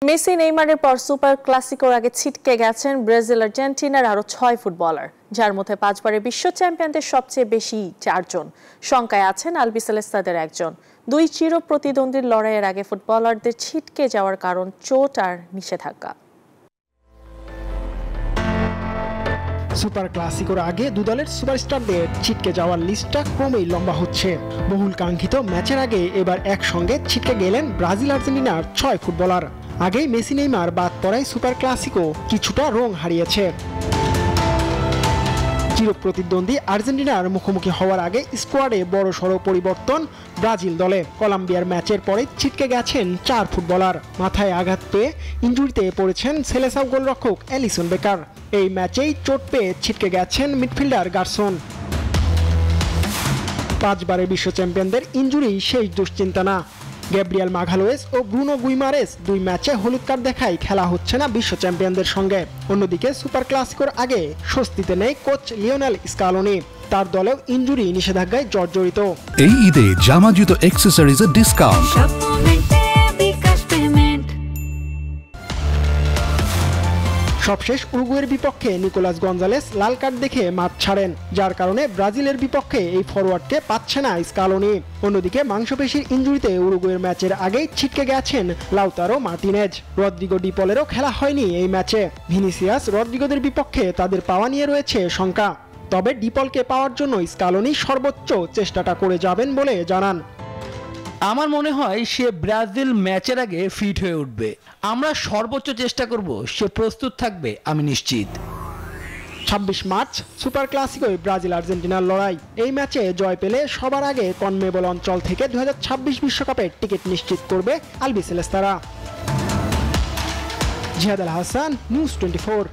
Messi নেইমারের পর super ক্লাসিকোর আগে ছিটকে গেছেন ব্রাজিল আর্জেন্টিনার আরো 6 ফুটবলার, যার মধ্যে 5 বারের বিশ্ব চ্যাম্পিয়নদের সবচেয়ে বেশি 4 জন। শঙ্কায় আছেন আলবিসেলেস্তাদের একজন। দুই চির প্রতিদ্বন্দ্বীর লড়াইয়ের আগে ফুটবলারদের ছিটকে যাওয়ার কারণ চোট আর নিষেধাজ্ঞা। সুপার ক্লাসিকোর আগে দুদলের সুপারস্টারদের ছিটকে যাওয়ার লিস্টটা ক্রমেই লম্বা হচ্ছে। বহুল কাঙ্ক্ষিত ম্যাচের আগে এবার একসঙ্গে ছিটকে গেলেন ব্রাজিল আর্জেন্টিনার 6 ফুটবলার। আগেই মেসি নেইমার বাদ পড়ায় সুপার ক্লাসিকো কিছুটা রং হারিয়েছে। চিরপ্রতিদ্বন্দ্বী আর্জেন্টিনার মুখোমুখি হওয়ার আগে স্কোয়াডে বড়সড় পরিবর্তন ব্রাজিল দলে। কলম্বিয়ার ম্যাচের পরে ছিটকে গেছেন 4 ফুটবলার। মাথায় আঘাত পেয়ে ইনজুরিতে পড়েছেন সেলেসাও গোলরক্ষক অ্যালিসন বেকার। এই ম্যাচেই চোট পেয়ে ছিটকে গেছেন মিডফিল্ডার গারসন। 5 বারের বিশ্ব চ্যাম্পিয়নদের ইনজুরি শেষ দুশ্চিন্তা না। গ্যাব্রিয়েল মাগালোয়েস ও ব্রুনো গুইমারেস 2 ম্যাচে হলুদ কার্ড দেখায় খেলা হচ্ছে না বিশ্ব চ্যাম্পিয়নদের সঙ্গে। অন্যদিকে সুপার ক্লাসিকোর আগে স্বস্তিতে নেই কোচ লিওনেল স্কালোনি। তার দলেও ইনজুরি নিষেধাজ্ঞায় জর্জরিত। এই ঈদে জামা জুতো অ্যাকসেসরিজের ডিসকাউন্ট। সবশেষ উরুগুয়ের বিপক্ষে নিকোলাস গঞ্জালেস লাল কার্ড দেখে মাঠ ছাড়েন, যার কারণে ব্রাজিলের বিপক্ষে এই ফরওয়ার্ডকে পাচ্ছে না স্কালোনি। অন্যদিকে মাংসপেশির ইনজুরিতে উরুগুয়ের ম্যাচের আগেই ছিটকে গেছেন লাউতারো মার্টিনেজ। রদ্রিগো ডি পলেরও খেলা হয়নি এই ম্যাচে। ভিনিসিয়াস রদ্রিগোদের বিপক্ষে তাদের পাওয়া নিয়ে রয়েছে শঙ্কা। তবে ডিপলকে পাওয়ার জন্য স্কালোনি সর্বোচ্চ চেষ্টাটা করে যাবেন বলে জানান। আমার মনে হয় সে ব্রাজিল ম্যাচের আগে ফিট হয়ে উঠবে। আমরা সর্বোচ্চ চেষ্টা করব, সে প্রস্তুত থাকবে আমি নিশ্চিত। 26 মার্চ সুপার ক্লাসিকোয় ব্রাজিল আর্জেন্টিনার লড়াই। এই ম্যাচে জয় পেলে সবার আগে কনমেবল অঞ্চল থেকে 2026 বিশ্বকাপের টিকিট নিশ্চিত করবে আলবিসেলেস্তারা। জিহাদ আল হাসান, নিউজ 24।